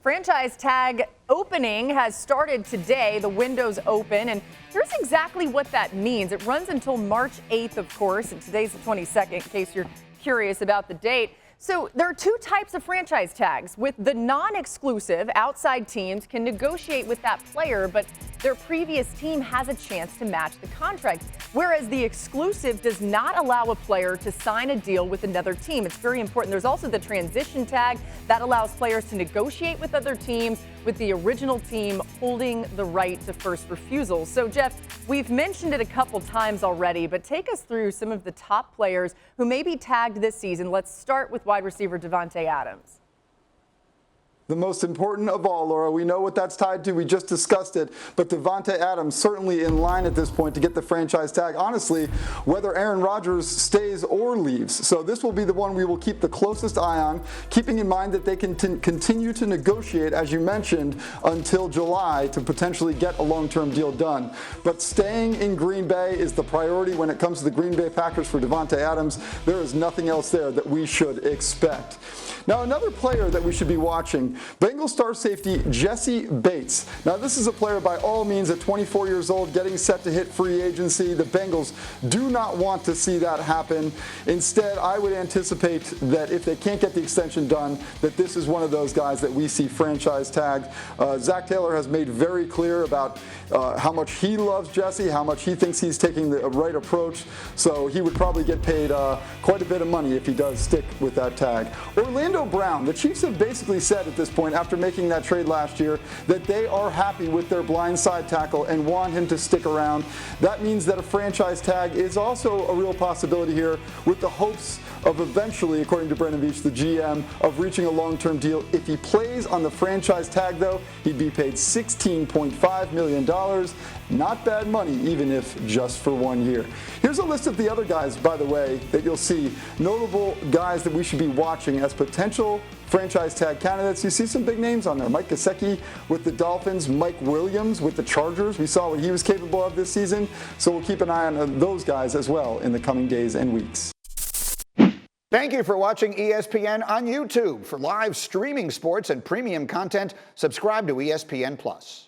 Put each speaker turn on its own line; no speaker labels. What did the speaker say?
Franchise tag opening has started today. The window's open, and here's exactly what that means. It runs until March 8th, of course, and today's the 22nd, in case you're curious about the date. So there are two types of franchise tags. With the non-exclusive, outside teams can negotiate with that player, but their previous team has a chance to match the contract, whereas the exclusive does not allow a player to sign a deal with another team. It's very important. There's also the transition tag that allows players to negotiate with other teams, with the original team holding the right to first refusal. So, Jeff, we've mentioned it a couple times already, but take us through some of the top players who may be tagged this season. Let's start with wide receiver Davante Adams.
The most important of all, Laura, we know what that's tied to. We just discussed it. But Davante Adams certainly in line at this point to get the franchise tag. Honestly, whether Aaron Rodgers stays or leaves. So this will be the one we will keep the closest eye on, keeping in mind that they can continue to negotiate, as you mentioned, until July to potentially get a long-term deal done. But staying in Green Bay is the priority when it comes to the Green Bay Packers for Davante Adams. There is nothing else there that we should expect. Now, another player that we should be watching, Bengals star safety Jessie Bates. Now, this is a player by all means at 24 years old getting set to hit free agency. The Bengals do not want to see that happen. Instead, I would anticipate that if they can't get the extension done, that this is one of those guys that we see franchise tagged. Zach Taylor has made very clear about how much he loves Jessie, how much he thinks he's taking the right approach. So he would probably get paid quite a bit of money if he does stick with that tag. Orlando Brown, the Chiefs have basically said at this point, after making that trade last year, that they are happy with their blindside tackle and want him to stick around. That means that a franchise tag is also a real possibility here, with the hopes of eventually, according to Brendan Veach, the GM, of reaching a long-term deal. If he plays on the franchise tag, though, he'd be paid $16.5 million. Not bad money, even if just for 1 year. Here's a list of the other guys, by the way, that you'll see. Notable guys that we should be watching as potential franchise tag candidates. You see some big names on there. Mike Gesicki with the Dolphins, Mike Williams with the Chargers. We saw what he was capable of this season, so we'll keep an eye on those guys as well in the coming days and weeks.
Thank you for watching ESPN on YouTube. For live streaming sports and premium content, subscribe to ESPN+.